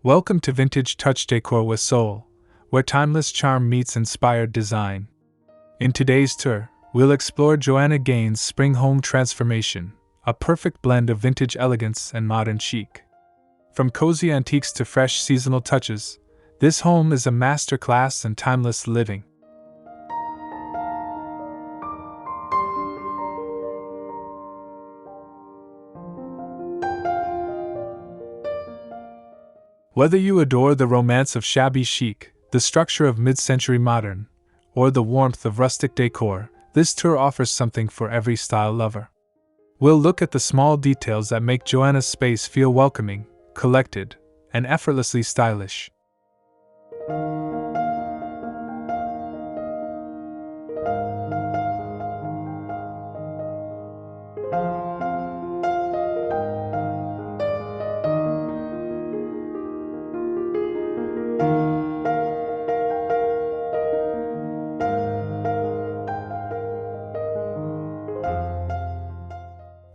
Welcome to Vintage Touch Decor with Soul, where timeless charm meets inspired design. In today's tour, we'll explore Joanna Gaines' spring home transformation, a perfect blend of vintage elegance and modern chic. From cozy antiques to fresh seasonal touches, this home is a masterclass in timeless living. Whether you adore the romance of shabby chic, the structure of mid-century modern, or the warmth of rustic decor, this tour offers something for every style lover. We'll look at the small details that make Joanna's space feel welcoming, collected, and effortlessly stylish.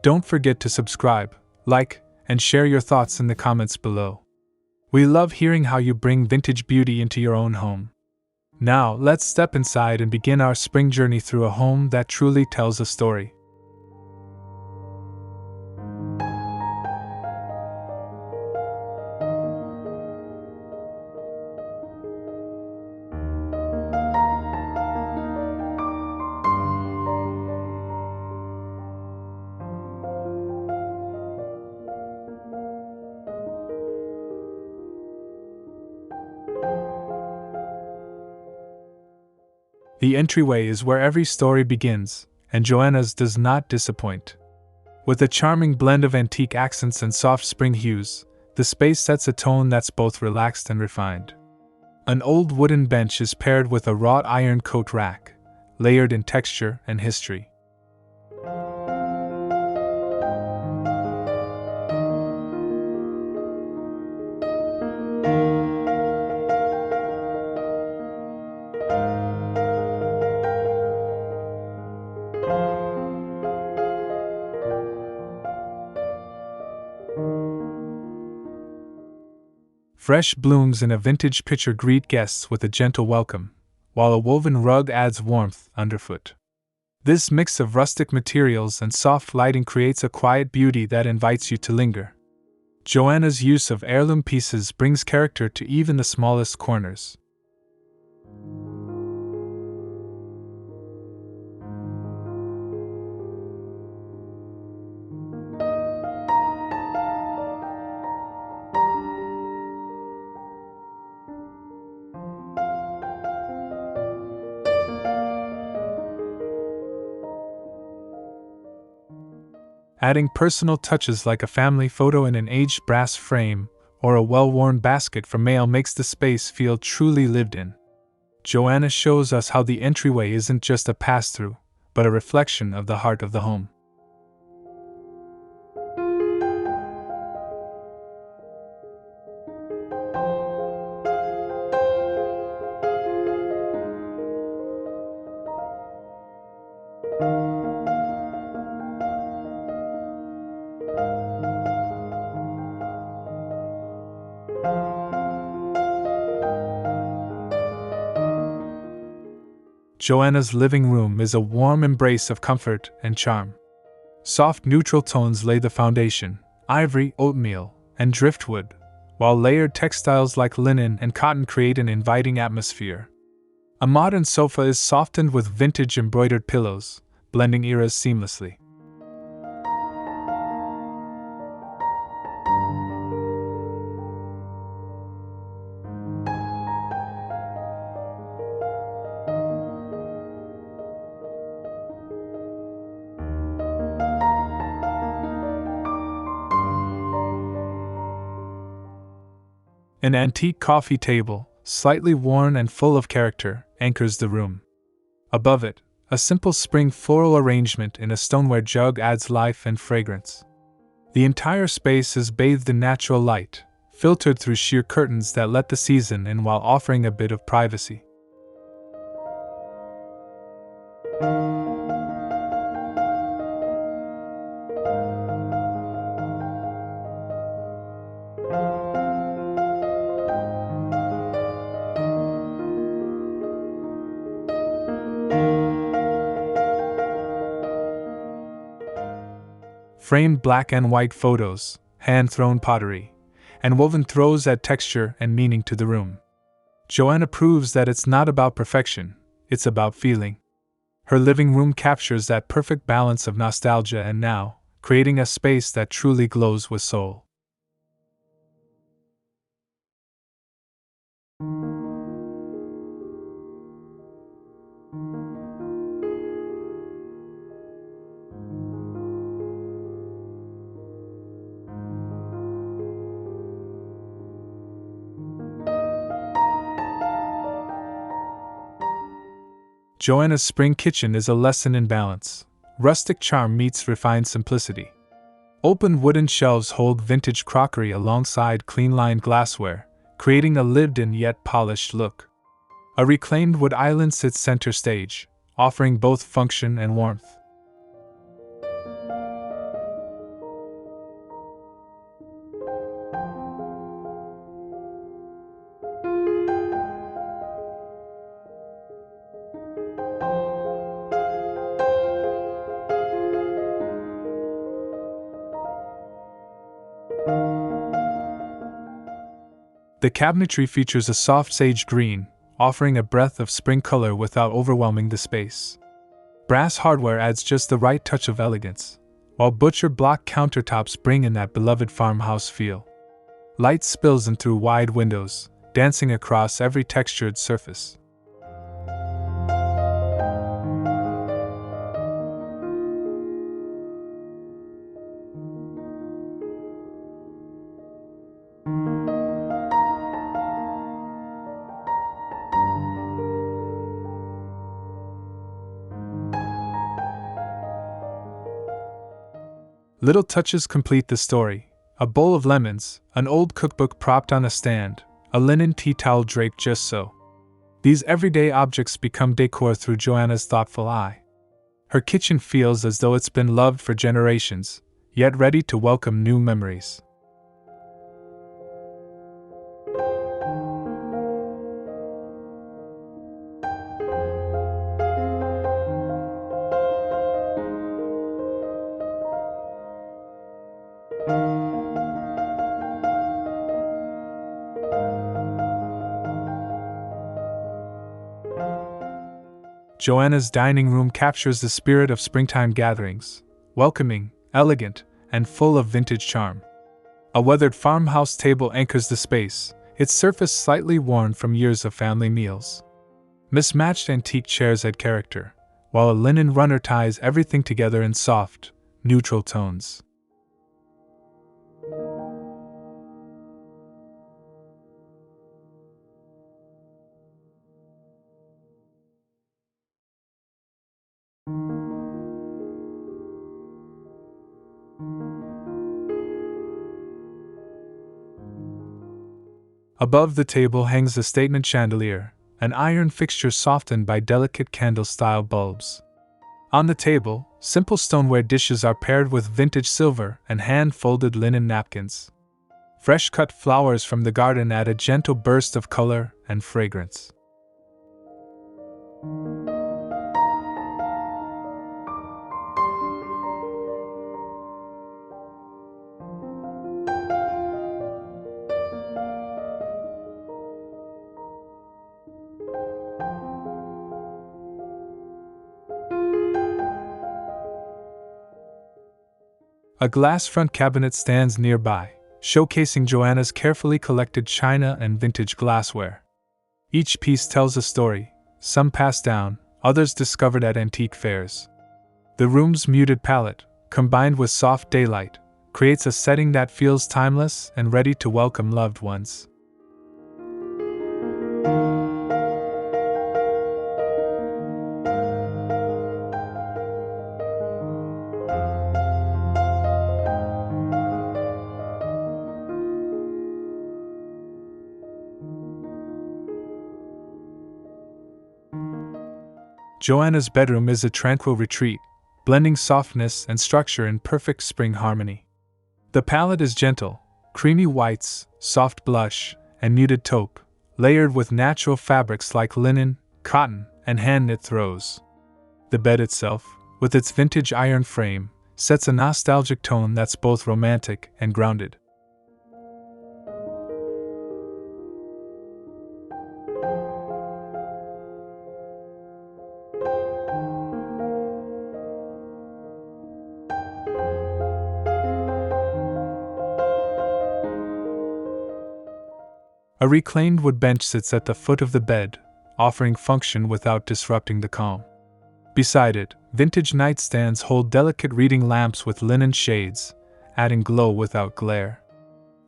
Don't forget to subscribe, like, and share your thoughts in the comments below. We love hearing how you bring vintage beauty into your own home. Now, let's step inside and begin our spring journey through a home that truly tells a story. The entryway is where every story begins, and Joanna's does not disappoint. With a charming blend of antique accents and soft spring hues, the space sets a tone that's both relaxed and refined. An old wooden bench is paired with a wrought iron coat rack, layered in texture and history. Fresh blooms in a vintage pitcher greet guests with a gentle welcome, while a woven rug adds warmth underfoot. This mix of rustic materials and soft lighting creates a quiet beauty that invites you to linger. Joanna's use of heirloom pieces brings character to even the smallest corners. Adding personal touches like a family photo in an aged brass frame or a well-worn basket for mail makes the space feel truly lived in. Joanna shows us how the entryway isn't just a pass-through, but a reflection of the heart of the home. Joanna's living room is a warm embrace of comfort and charm. Soft neutral tones lay the foundation: ivory, oatmeal, and driftwood, while layered textiles like linen and cotton create an inviting atmosphere. A modern sofa is softened with vintage embroidered pillows, blending eras seamlessly. An antique coffee table, slightly worn and full of character, anchors the room. Above it, a simple spring floral arrangement in a stoneware jug adds life and fragrance. The entire space is bathed in natural light, filtered through sheer curtains that let the season in while offering a bit of privacy. framed black and white photos, hand-thrown pottery, and woven throws add texture and meaning to the room. Joanna proves that it's not about perfection, it's about feeling. Her living room captures that perfect balance of nostalgia and now, creating a space that truly glows with soul. Joanna's spring kitchen is a lesson in balance. Rustic charm meets refined simplicity. Open wooden shelves hold vintage crockery alongside clean-lined glassware, creating a lived-in yet polished look. A reclaimed wood island sits center stage, offering both function and warmth. The cabinetry features a soft sage green, offering a breath of spring color without overwhelming the space. Brass hardware adds just the right touch of elegance, while butcher block countertops bring in that beloved farmhouse feel. Light spills in through wide windows, dancing across every textured surface. Little touches complete the story. A bowl of lemons, an old cookbook propped on a stand, a linen tea towel draped just so. These everyday objects become decor through Joanna's thoughtful eye. Her kitchen feels as though it's been loved for generations, yet ready to welcome new memories. Joanna's dining room captures the spirit of springtime gatherings, welcoming, elegant, and full of vintage charm. A weathered farmhouse table anchors the space, its surface slightly worn from years of family meals. Mismatched antique chairs add character, while a linen runner ties everything together in soft, neutral tones. Above the table hangs a statement chandelier, an iron fixture softened by delicate candle-style bulbs. On the table, simple stoneware dishes are paired with vintage silver and hand-folded linen napkins. Fresh-cut flowers from the garden add a gentle burst of color and fragrance. A glass front cabinet stands nearby, showcasing Joanna's carefully collected china and vintage glassware. Each piece tells a story, some passed down, others discovered at antique fairs. The room's muted palette, combined with soft daylight, creates a setting that feels timeless and ready to welcome loved ones. Joanna's bedroom is a tranquil retreat, blending softness and structure in perfect spring harmony. The palette is gentle, creamy whites, soft blush, and muted taupe, layered with natural fabrics like linen, cotton, and hand-knit throws. The bed itself, with its vintage iron frame, sets a nostalgic tone that's both romantic and grounded. A reclaimed wood bench sits at the foot of the bed, offering function without disrupting the calm. Beside it, vintage nightstands hold delicate reading lamps with linen shades, adding glow without glare.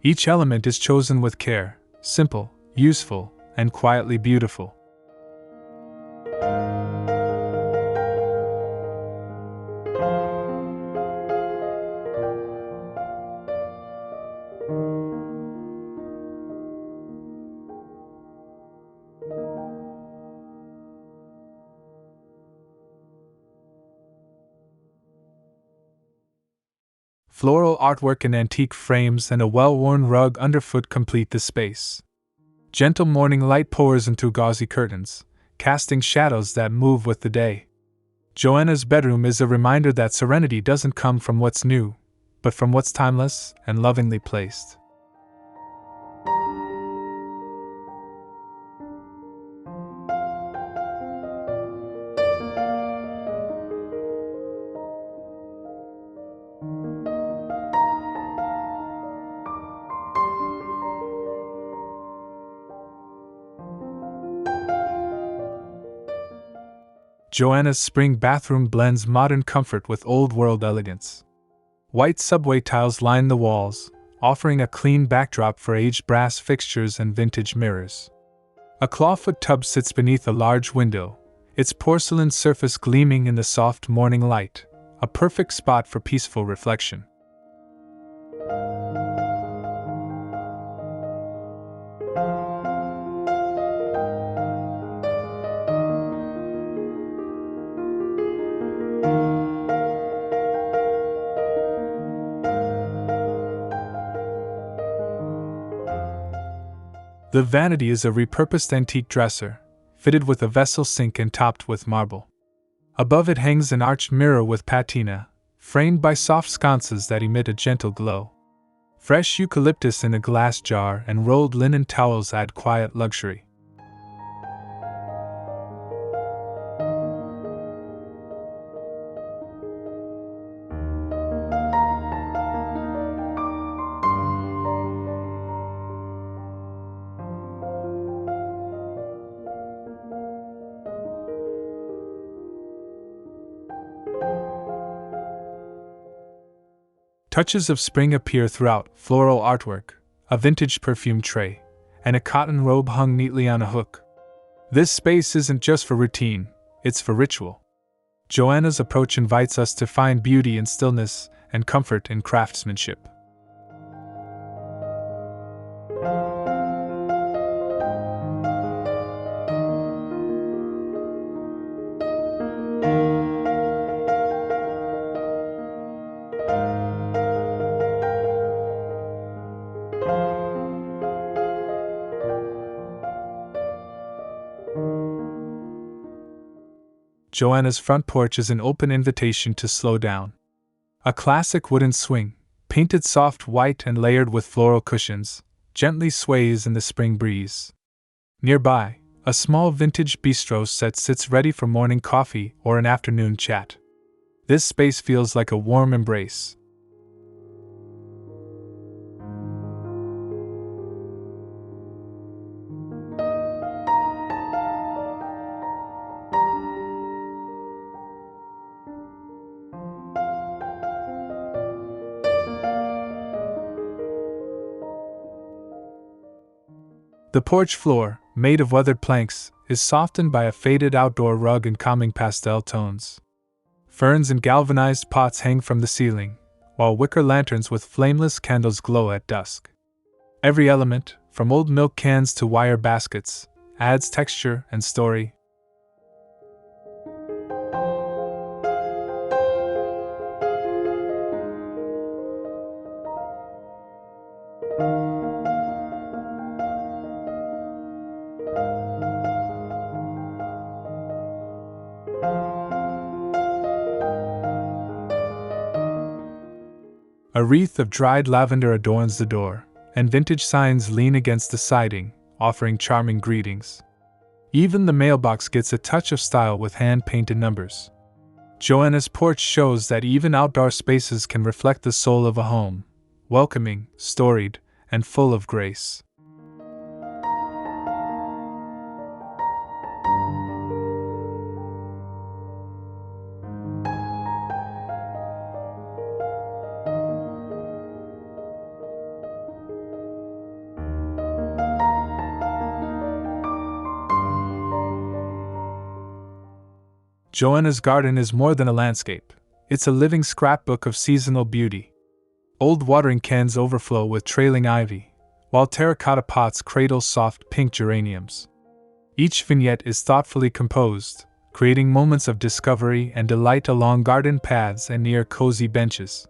Each element is chosen with care, simple, useful, and quietly beautiful. Floral artwork in antique frames and a well-worn rug underfoot complete the space. Gentle morning light pours into gauzy curtains, casting shadows that move with the day. Joanna's bedroom is a reminder that serenity doesn't come from what's new, but from what's timeless and lovingly placed. Joanna's spring bathroom blends modern comfort with old-world elegance. White subway tiles line the walls, offering a clean backdrop for aged brass fixtures and vintage mirrors. A clawfoot tub sits beneath a large window, its porcelain surface gleaming in the soft morning light, a perfect spot for peaceful reflection. The vanity is a repurposed antique dresser, fitted with a vessel sink and topped with marble. Above it hangs an arched mirror with patina, framed by soft sconces that emit a gentle glow. Fresh eucalyptus in a glass jar and rolled linen towels add quiet luxury. Touches of spring appear throughout: floral artwork, a vintage perfume tray, and a cotton robe hung neatly on a hook. This space isn't just for routine, it's for ritual. Joanna's approach invites us to find beauty in stillness and comfort in craftsmanship. Joanna's front porch is an open invitation to slow down. A classic wooden swing, painted soft white and layered with floral cushions, gently sways in the spring breeze. Nearby, a small vintage bistro set sits ready for morning coffee or an afternoon chat. This space feels like a warm embrace. The porch floor, made of weathered planks, is softened by a faded outdoor rug in calming pastel tones. Ferns and galvanized pots hang from the ceiling, while wicker lanterns with flameless candles glow at dusk. Every element, from old milk cans to wire baskets, adds texture and story. A wreath of dried lavender adorns the door, and vintage signs lean against the siding, offering charming greetings. Even the mailbox gets a touch of style with hand-painted numbers. Joanna's porch shows that even outdoor spaces can reflect the soul of a home, welcoming, storied, and full of grace. Joanna's garden is more than a landscape. It's a living scrapbook of seasonal beauty. Old watering cans overflow with trailing ivy, while terracotta pots cradle soft pink geraniums. Each vignette is thoughtfully composed, creating moments of discovery and delight along garden paths and near cozy benches.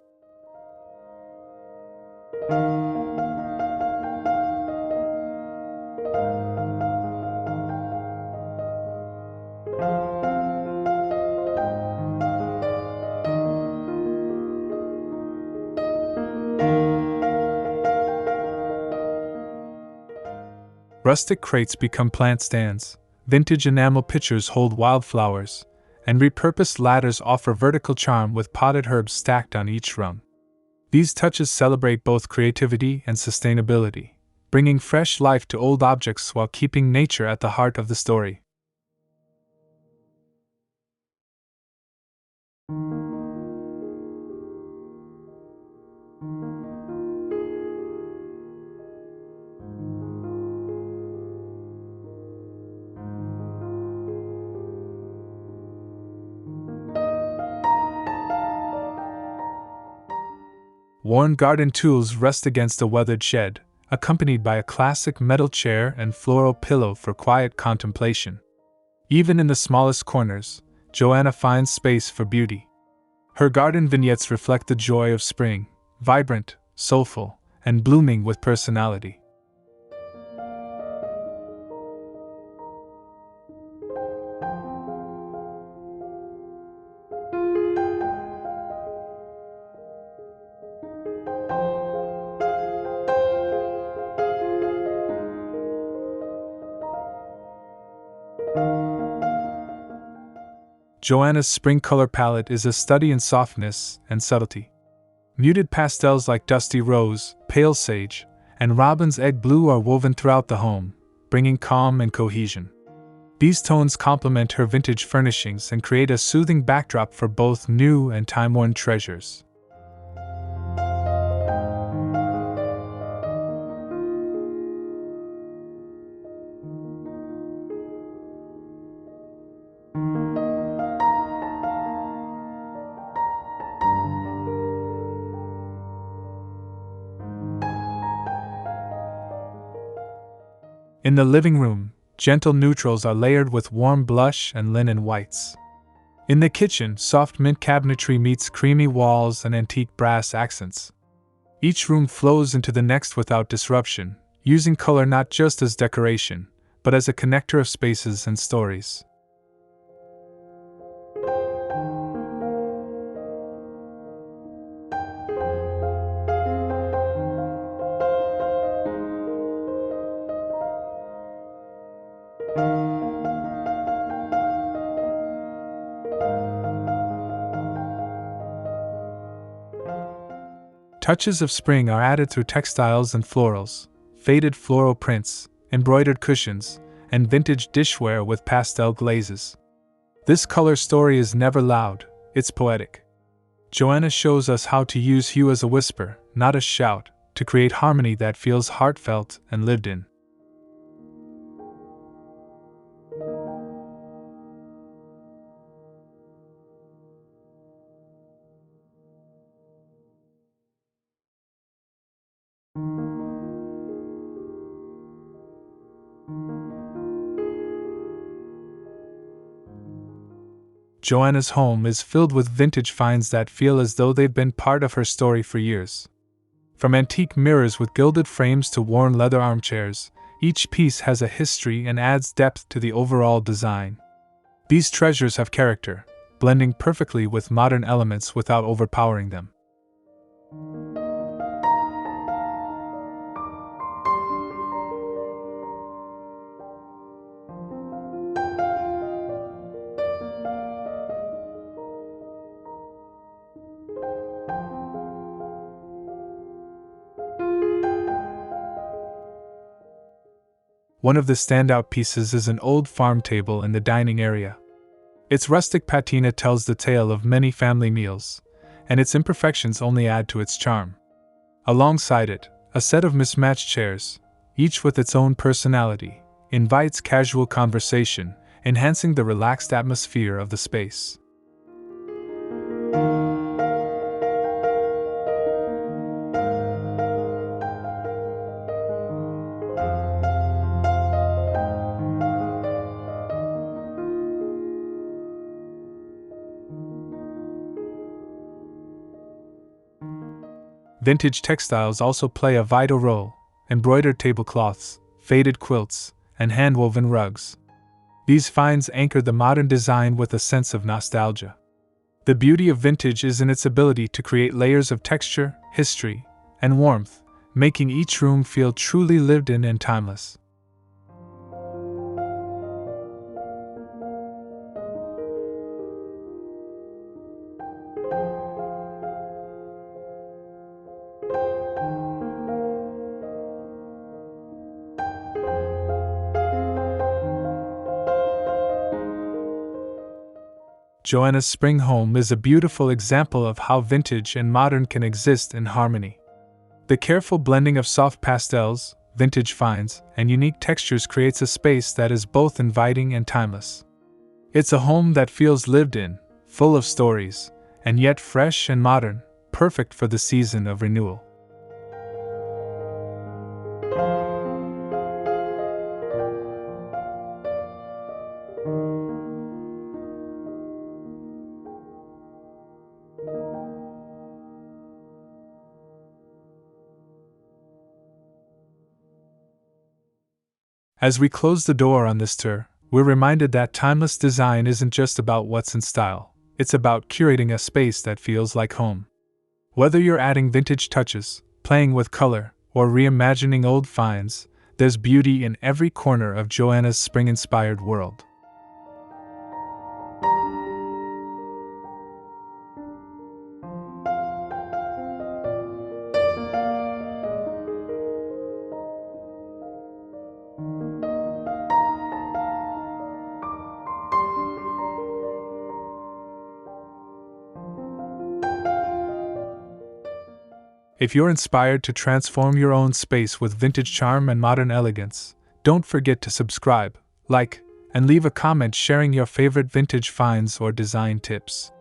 Rustic crates become plant stands, vintage enamel pitchers hold wildflowers, and repurposed ladders offer vertical charm with potted herbs stacked on each rung. These touches celebrate both creativity and sustainability, bringing fresh life to old objects while keeping nature at the heart of the story. Worn garden tools rest against a weathered shed, accompanied by a classic metal chair and floral pillow for quiet contemplation. Even in the smallest corners, Joanna finds space for beauty. Her garden vignettes reflect the joy of spring, vibrant, soulful, and blooming with personality. Joanna's spring color palette is a study in softness and subtlety. Muted pastels like dusty rose, pale sage, and robin's egg blue are woven throughout the home, bringing calm and cohesion. These tones complement her vintage furnishings and create a soothing backdrop for both new and time-worn treasures. In the living room, gentle neutrals are layered with warm blush and linen whites. In the kitchen, soft mint cabinetry meets creamy walls and antique brass accents. Each room flows into the next without disruption, using color not just as decoration, but as a connector of spaces and stories. Touches of spring are added through textiles and florals, faded floral prints, embroidered cushions, and vintage dishware with pastel glazes. This color story is never loud, it's poetic. Joanna shows us how to use hue as a whisper, not a shout, to create harmony that feels heartfelt and lived in. Joanna's home is filled with vintage finds that feel as though they've been part of her story for years. From antique mirrors with gilded frames to worn leather armchairs, each piece has a history and adds depth to the overall design. These treasures have character, blending perfectly with modern elements without overpowering them. One of the standout pieces is an old farm table in the dining area. Its rustic patina tells the tale of many family meals, and its imperfections only add to its charm. Alongside it, a set of mismatched chairs, each with its own personality, invites casual conversation, enhancing the relaxed atmosphere of the space. Vintage textiles also play a vital role: embroidered tablecloths, faded quilts, and hand-woven rugs. These finds anchor the modern design with a sense of nostalgia. The beauty of vintage is in its ability to create layers of texture, history, and warmth, making each room feel truly lived in and timeless. Joanna's spring home is a beautiful example of how vintage and modern can exist in harmony. The careful blending of soft pastels, vintage finds, and unique textures creates a space that is both inviting and timeless. It's a home that feels lived in, full of stories, and yet fresh and modern, perfect for the season of renewal. As we close the door on this tour, we're reminded that timeless design isn't just about what's in style, it's about curating a space that feels like home. Whether you're adding vintage touches, playing with color, or reimagining old finds, there's beauty in every corner of Joanna's spring-inspired world. If you're inspired to transform your own space with vintage charm and modern elegance, don't forget to subscribe, like, and leave a comment sharing your favorite vintage finds or design tips.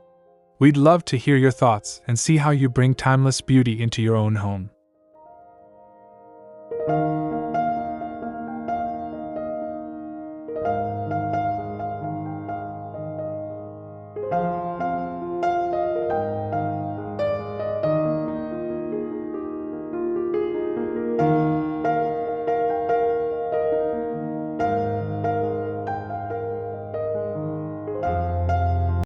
We'd love to hear your thoughts and see how you bring timeless beauty into your own home.